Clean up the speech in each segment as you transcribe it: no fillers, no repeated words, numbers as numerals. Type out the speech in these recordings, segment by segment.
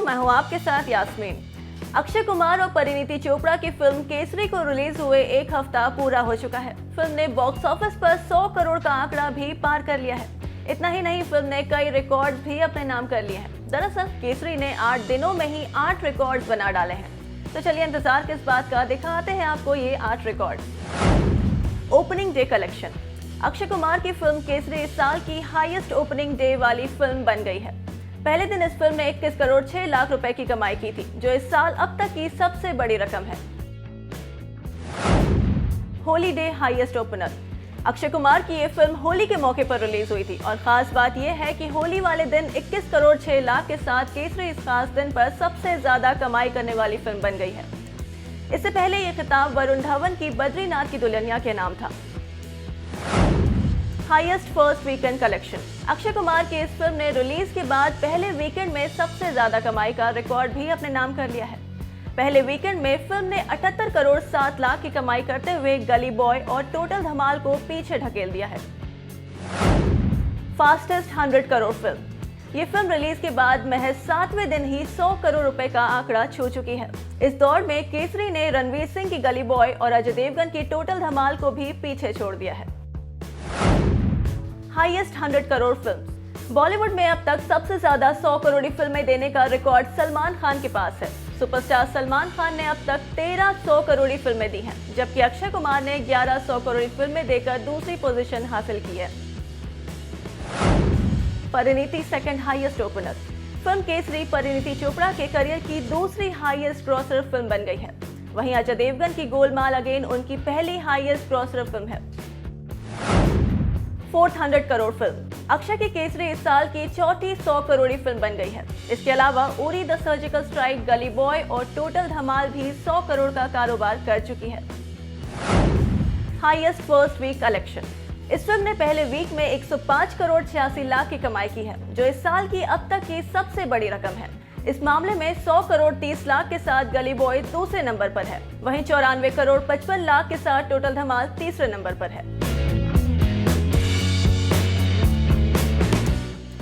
मैं हूँ आपके साथ यास्मीन। अक्षय कुमार और परिणीति चोपड़ा की फिल्म केसरी को रिलीज हुए एक हफ्ता पूरा हो चुका है। फिल्म ने बॉक्स ऑफिस पर 100 करोड़ का आंकड़ा भी पार कर लिया है। इतना ही नहीं, फिल्म ने कई रिकॉर्ड्स भी अपने नाम कर लिए हैं। दरअसल केसरी ने 8 दिनों में ही 8 रिकॉर्ड्स बना डाले हैं। तो चलिए इंतजार किस बात का, दिखाते हैं आपको ये 8 record. Opening day collection. Akshay Kumar की फिल्म केसरी इस साल की हाईएस्ट ओपनिंग डे वाली फिल्म बन गई है। पहले दिन इस फिल्म ने 21 करोड़ 6 लाख रुपए की कमाई की थी, जो इस साल अब तक की सबसे बड़ी रकम है। Holi day highest opener. Akshay Kumar की ये फिल्म होली के मौके पर रिलीज हुई थी और खास बात यह है कि होली वाले दिन 21 करोड़ 6 लाख के साथ केसरी इस खास दिन पर सबसे ज्यादा कमाई करने वाली फिल्म बन गई है। इससे पहले ये खिताब वरुण धवन की बद्रीनाथ की दुल्हनिया के नाम था। Highest first weekend collection. Akshay Kumar की इस फिल्म ने रिलीज के बाद पहले वीकेंड में सबसे ज्यादा कमाई का रिकॉर्ड भी अपने नाम कर लिया है। पहले वीकेंड में फिल्म ने 78 करोड़ 7 लाख की कमाई करते हुए गली बॉय और टोटल धमाल को पीछे ढकेल दिया है। Fastest 100 crore film. ये फिल्म रिलीज के बाद महज 7वें दिन ही 100 करोड़ रुपए का आंकड़ा छू चुकी है। इस दौर में केसरी ने रणवीर सिंह की गली बॉय और अजय देवगन की टोटल धमाल को भी पीछे छोड़ दिया है। Highest 100 crore film. बॉलीवुड में अब तक सबसे ज्यादा 100 करोड़ फिल्में देने का रिकॉर्ड सलमान खान के पास है। सुपरस्टार सलमान खान ने अब तक 13 100 करोड़ फिल्में दी हैं, जबकि अक्षय कुमार ने 11 100 करोड़ फिल्में देकर दूसरी पोजीशन हासिल की है। Parineeti second highest opener. Film Kesari Parineeti Chopra के करियर की दूसरी हाईएस्ट ग्रॉसर फिल्म बन गई है। वहीं अजय देवगन की गोलमाल अगेन उनकी पहली हाईएस्ट ग्रॉसर फिल्म है। 400 करोड़ फिल्म। अक्षय की केसरी इस साल की चौथी 100 करोड़ फिल्म बन गई है। इसके अलावा Uri the surgical strike, Gully boy और टोटल धमाल भी 100 करोड़ का कारोबार कर चुकी है। Highest first week collection. इस फिल्म ने पहले वीक में 105 करोड़ 86 लाख की कमाई की है, जो इस साल की अब तक की सबसे बड़ी रकम है। इस मामले में 100 करोड़ 30 लाख के साथ गली बॉय दूसरे नंबर पर है। वहीं 94 करोड़ 55 लाख के साथ टोटल धमाल तीसरे नंबर पर है।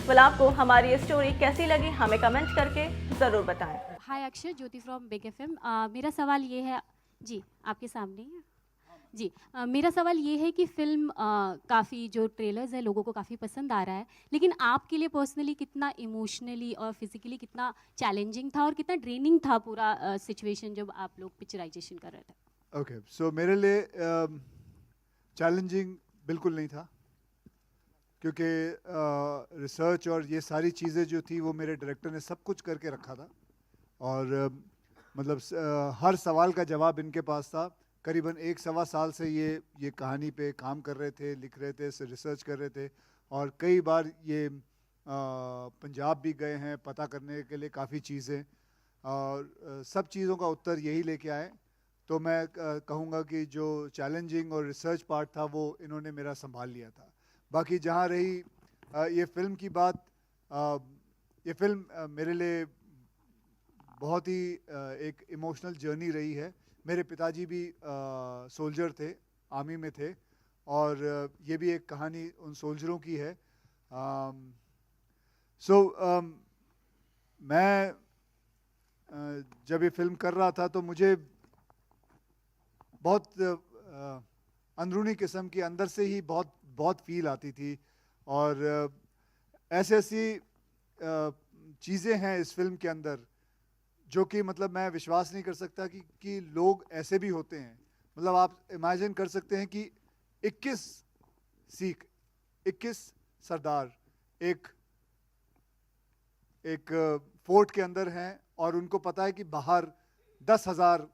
फिलहाल आपको हमारी ये स्टोरी कैसी लगी, हमें कमेंट करके ज़रूर बताएं। हाय अक्षय, ज्योति फ्रॉम बिग एफएम। मेरा सवाल ये है जी, आपके सामने है जी। मेरा सवाल ये है कि फिल्म काफ़ी जो ट्रेलर्स है लोगों को काफ़ी पसंद आ रहा है, लेकिन आपके लिए पर्सनली कितना इमोशनली और फिजिकली कितना चैलेंजिंग था और कितना ड्रेनिंग था पूरा सिचुएशन जब आप लोग पिक्चराइजेशन कर रहे थे? ओके, सो मेरे लिए चैलेंजिंग बिल्कुल नहीं था, क्योंकि रिसर्च और ये सारी चीज़ें जो थी वो मेरे डायरेक्टर ने सब कुछ करके रखा था और मतलब हर सवाल का जवाब इनके पास था। करीबन 1 सवा साल से ये कहानी पे काम कर रहे थे, लिख रहे थे, रिसर्च कर रहे थे और कई बार ये पंजाब भी गए हैं पता करने के लिए काफ़ी चीज़ें और सब चीज़ों का उत्तर यही लेके आए। तो मैं कहूँगा कि जो चैलेंजिंग और रिसर्च पार्ट था वो इन्होंने मेरा संभाल लिया था। बाकी जहाँ रही ये फिल्म की बात, ये फिल्म मेरे लिए बहुत ही एक इमोशनल जर्नी रही है। मेरे पिताजी भी सोल्जर थे, आर्मी में थे और ये भी एक कहानी उन सोल्जरों की है। मैं जब ये फिल्म कर रहा था तो मुझे बहुत अंदरूनी किस्म की अंदर से ही बहुत फील आती थी और ऐसी चीज़ें हैं इस फिल्म के अंदर जो कि मतलब मैं विश्वास नहीं कर सकता कि लोग ऐसे भी होते हैं। मतलब आप इमेजिन कर सकते हैं कि 21 सिख, 21 सरदार एक फोर्ट के अंदर हैं और उनको पता है कि बाहर 10,000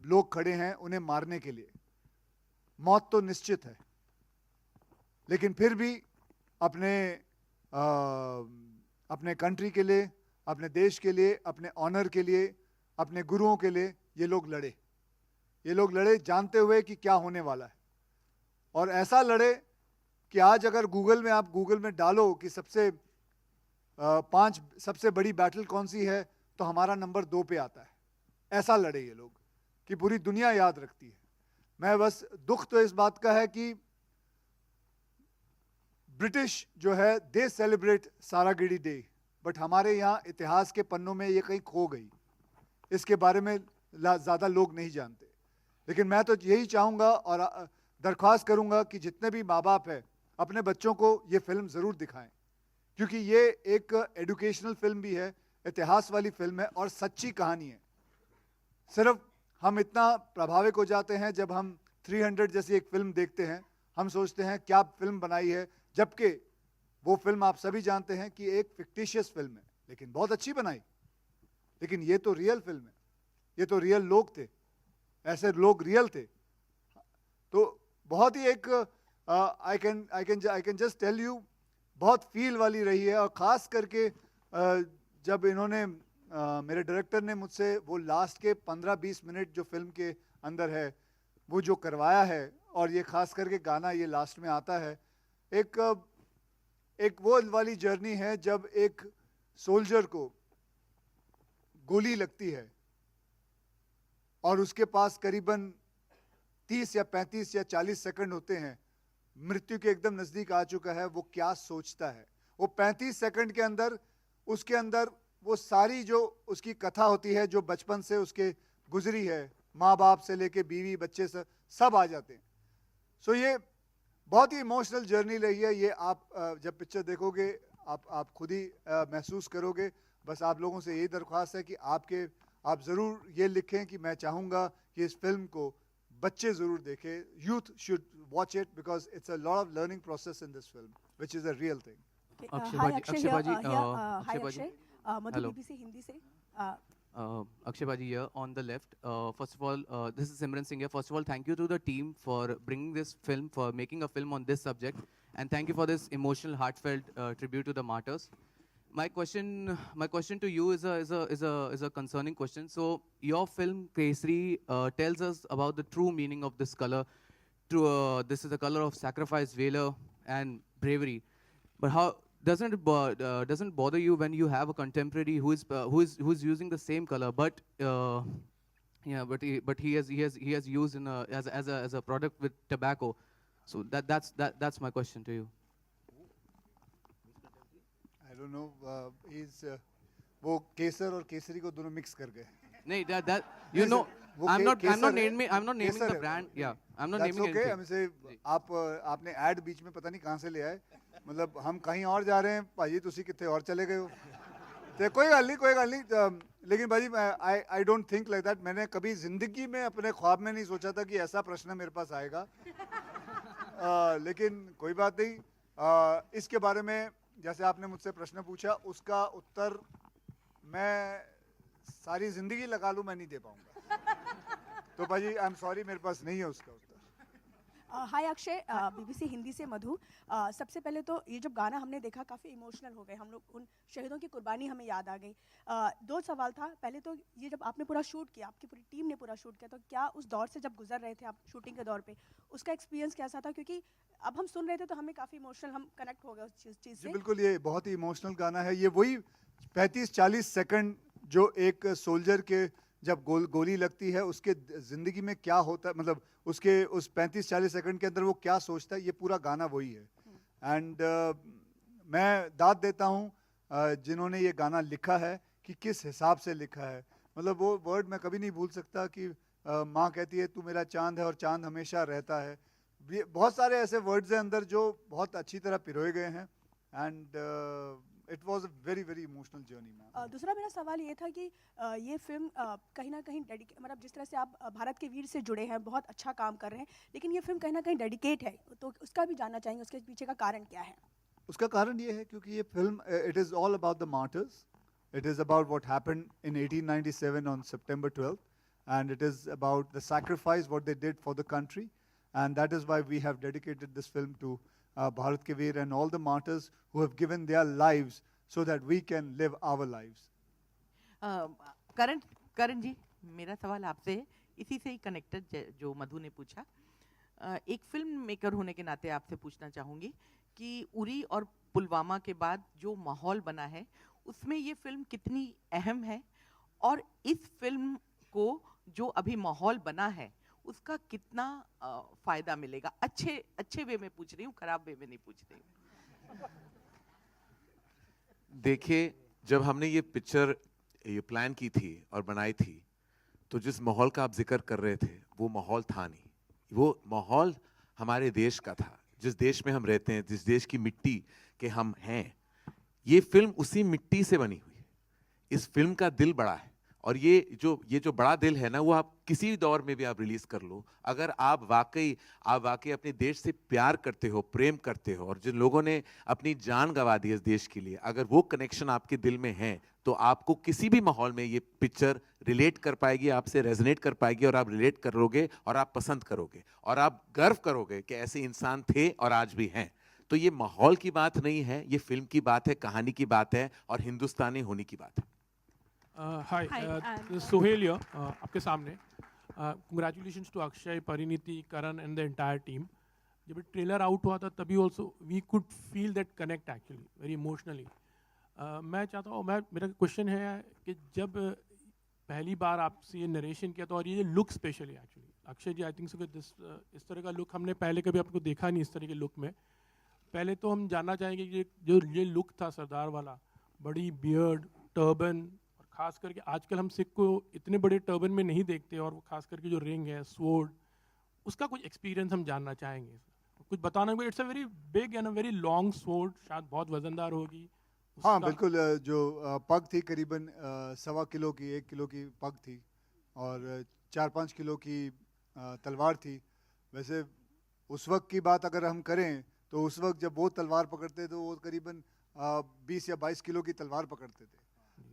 लोग खड़े हैं उन्हें मारने के लिए। मौत तो निश्चित है, लेकिन फिर भी अपने कंट्री के लिए, अपने देश के लिए, अपने ऑनर के लिए, अपने गुरुओं के लिए ये लोग लड़े जानते हुए कि क्या होने वाला है। और ऐसा लड़े कि आज अगर आप गूगल में डालो कि 5 सबसे बड़ी बैटल कौन सी है तो हमारा नंबर 2 पे आता है। ऐसा लड़े ये लोग कि पूरी दुनिया याद रखती है। मैं बस दुख तो इस बात का है कि ब्रिटिश जो है दे सेलिब्रेट सारागिडी डे बट हमारे यहाँ इतिहास के पन्नों में ये कहीं खो गई, इसके बारे में ज़्यादा लोग नहीं जानते। लेकिन मैं तो यही चाहूँगा और दरख्वास्त करूँगा कि जितने भी माँ बाप हैं अपने बच्चों को ये फिल्म ज़रूर दिखाएं, क्योंकि ये एक एजुकेशनल फिल्म भी है, इतिहास वाली फिल्म है और सच्ची कहानी है। सिर्फ हम इतना प्रभावित हो जाते हैं जब हम 300 जैसी एक फिल्म देखते हैं, हम सोचते हैं क्या फिल्म बनाई है, जबकि वो फिल्म आप सभी जानते हैं कि एक फिक्टिशियस फिल्म है, लेकिन बहुत अच्छी बनाई। लेकिन ये तो रियल फिल्म है, ये तो रियल लोग थे, ऐसे लोग रियल थे। तो बहुत ही एक I can just tell you, बहुत फील वाली रही है। और ख़ास करके जब इन्होंने मेरे डायरेक्टर ने मुझसे वो लास्ट के 15-20 मिनट जो फिल्म के अंदर है वो जो करवाया है, और ये ख़ास करके गाना ये लास्ट में आता है, एक वो वाली जर्नी है जब एक सोल्जर को गोली लगती है और उसके पास करीबन 30 या 35 या 40 सेकंड होते हैं, मृत्यु के एकदम नज़दीक आ चुका है, वो क्या सोचता है। वो 35 सेकंड के अंदर उसके अंदर वो सारी जो उसकी कथा होती है, जो बचपन से उसके गुजरी है, माँ बाप से लेके बीवी बच्चे से सब आ जाते हैं। सो ये बहुत ही इमोशनल जर्नी रही है। ये आप जब पिक्चर देखोगे आप खुद ही महसूस करोगे। बस आप लोगों से यही दरख्वास्त है कि आप ज़रूर ये लिखें कि मैं चाहूँगा कि इस फिल्म को बच्चे ज़रूर देखें, youth should watch it because it's a lot of learning process in this film which is a real thing. Akshay Hi Baji, Akshay Akshay here. Baji, Hi Akshay Baji. Akshay. Madhu Hello. BBC Hindi से. Akshay Baji here on the left. First of all, this is Simran Singh here. First of all, thank you to the team for bringing this film, for making a film on this subject, and thank you for this emotional, heartfelt tribute to the martyrs. My question to you is a concerning question. So, your film Kesari tells us about the true meaning of this color. This is the color of sacrifice, valor, and bravery. But how doesn't bother you when you have a contemporary who's using the same color, but he has used as a product with tobacco. So that's my question to you. I don't know, वो केसर और केसरी को दोनों mix कर गए। No, that you know, वो I'm not Kesar naming Kesar the है। brand. Yeah, I'm not That's naming okay, anything. हमसे आपने ऐड बीच में पता नहीं कहाँ से ले आए, मतलब हम कहीं और जा रहे हैं, भाजी तुसी कितने और चले गए हो। तो कोई गल नहीं, लेकिन भाजी I don't think like that. मैंने कभी जिंदगी में अपने ख्वाब में नहीं सोचा था कि ऐसा प्रश्न मेरे पास आएगा। लेकिन कोई बात नहीं, इसके बारे में जैसे आपने मुझसे प्रश्न पूछा, उसका उत्तर मैं सारी जिंदगी लगा लूँ, मैं नहीं दे पाऊंगा। तो भाजी आई एम सॉरी, मेरे पास नहीं है उसका उत्तर। हाय अक्षय, BBC हिंदी से मधु। सबसे पहले तो ये जब गाना हमने देखा काफ़ी इमोशनल हो गए हम लोग, उन शहीदों की कुर्बानी हमें याद आ गई। दो सवाल था। पहले तो ये जब आपने पूरा शूट किया, आपकी पूरी टीम ने पूरा शूट किया, तो क्या उस दौर से जब गुजर रहे थे आप शूटिंग के दौर पे, उसका एक्सपीरियंस कैसा था? क्योंकि अब हम सुन रहे थे तो हमें काफ़ी इमोशनल, हम कनेक्ट हो गए उस चीज़ जी से। बिल्कुल, ये बहुत ही इमोशनल गाना है। ये वही 35-40 सेकंड जो एक सोल्जर के जब गोली लगती है उसके ज़िंदगी में क्या होता है, मतलब उसके उस 35-40 सेकंड के अंदर वो क्या सोचता है, ये पूरा गाना वही है। एंड मैं दाद देता हूँ जिन्होंने ये गाना लिखा है कि किस हिसाब से लिखा है। मतलब वो वर्ड मैं कभी नहीं भूल सकता कि माँ कहती है तू मेरा चांद है और चांद हमेशा रहता है। बहुत सारे ऐसे वर्ड्स हैं अंदर जो बहुत अच्छी तरह पिरोए गए हैं। And it was a very very emotional journey ma'am. दूसरा मेरा सवाल ये था कि ये फिल्म कहीं ना कहीं मतलब जिस तरह से आप भारत के वीर से जुड़े हैं, बहुत अच्छा काम कर रहे हैं, लेकिन ये फिल्म कहीं ना कहीं डेडिकेट है, तो उसका भी जानना चाहेंगे, उसके पीछे का कारण क्या है? उसका कारण ये है क्योंकि ये film it is all about the martyrs, it is about what happened in 1897 on September 12th, and it is about the sacrifice what they did for the country, and that is why we have dedicated this film to Bharat Ke Veer and all the martyrs who have given their lives so that we can live our lives. करण जी, मेरा सवाल आपसे है, इसी से ही connected जो मधु ने पूछा। एक फिल्म मेकर होने के नाते आपसे पूछना चाहूँगी कि उरी और पुलवामा के बाद जो माहौल बना है उसमें ये फिल्म कितनी अहम है, और इस फिल्म को जो अभी माहौल बना है उसका कितना फ़ायदा मिलेगा? अच्छे वे में पूछ रही हूँ, खराब वे में नहीं पूछ रही हूँ। देखिए, जब हमने ये पिक्चर ये प्लान की थी और बनाई थी, तो जिस माहौल का आप जिक्र कर रहे थे वो माहौल था नहीं। वो माहौल हमारे देश का था, जिस देश में हम रहते हैं, जिस देश की मिट्टी के हम हैं। ये फिल्म उसी मिट्टी से बनी हुई है। इस फिल्म का दिल बड़ा है, और ये जो बड़ा दिल है ना, वो आप किसी दौर में भी आप रिलीज कर लो। अगर आप वाकई अपने देश से प्यार करते हो, प्रेम करते हो, और जिन लोगों ने अपनी जान गंवा दी इस देश के लिए, अगर वो कनेक्शन आपके दिल में है, तो आपको किसी भी माहौल में ये पिक्चर रिलेट कर पाएगी, आपसे रेजोनेट कर पाएगी, और आप रिलेट करोगे और आप पसंद करोगे और आप गर्व करोगे कि ऐसे इंसान थे और आज भी हैं। तो ये माहौल की बात नहीं है, ये फिल्म की बात है, कहानी की बात है, और हिंदुस्तानी होने की बात है। हाय, सोहेल here, आपके सामने। Congratulations to Akshay, Parineeti, Karan and the entire team. जब ट्रेलर आउट हुआ था तभी also we could feel that connect actually very emotionally. मैं चाहता हूँ, मेरा क्वेश्चन है कि जब पहली बार आपसे ये नरेशन किया था, और ये look specially actually Akshay ji, I think so कि इस तरह का लुक हमने पहले कभी आपको देखा नहीं इस तरह के लुक में। पहले तो हम जानना चाहेंगे कि जो ये लुक था सरदार वाला, बड़ी बियर्ड, टर्बन, खास करके आजकल हम सिख को इतने बड़े टर्बन में नहीं देखते, और खास करके जो रिंग है, स्वॉर्ड, उसका कुछ एक्सपीरियंस हम जानना चाहेंगे। कुछ बताना, it's a very big and a very long sword, शायद बहुत वजनदार होगी। हाँ बिल्कुल, जो पग थी करीबन 1.25 किलो की, 1 किलो की पग थी, और 4-5 किलो की तलवार थी। वैसे उस वक्त की बात अगर हम करें, तो उस वक्त जब वो तलवार पकड़ते तो वो करीबन 20 या 22 किलो की तलवार पकड़ते थे,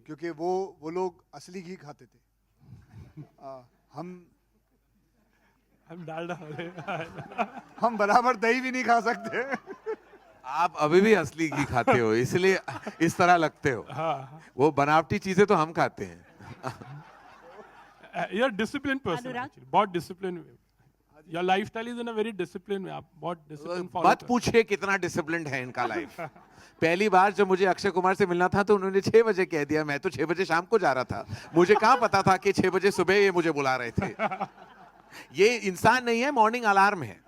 क्योंकि वो लोग असली घी खाते थे। हम डालडा हम बराबर दही भी नहीं खा सकते। आप अभी भी असली घी खाते हो, इसलिए इस तरह लगते हो। हाँ, वो बनावटी चीजें तो हम खाते हैं। you're disciplined person actually, बहुत discipline. Your lifestyle is in a very discipline में, आप बहुत डिसिप्लिन फॉलो मत पूछिए कितना डिसिप्लिन्ड है इनका लाइफ। पहली बार जब मुझे अक्षय कुमार से मिलना था, तो उन्होंने 6 बजे कह दिया। मैं तो 6 बजे शाम को जा रहा था, मुझे कहाँ पता था कि 6 बजे सुबह ये मुझे बुला रहे थे। ये इंसान नहीं है, मॉर्निंग अलार्म है।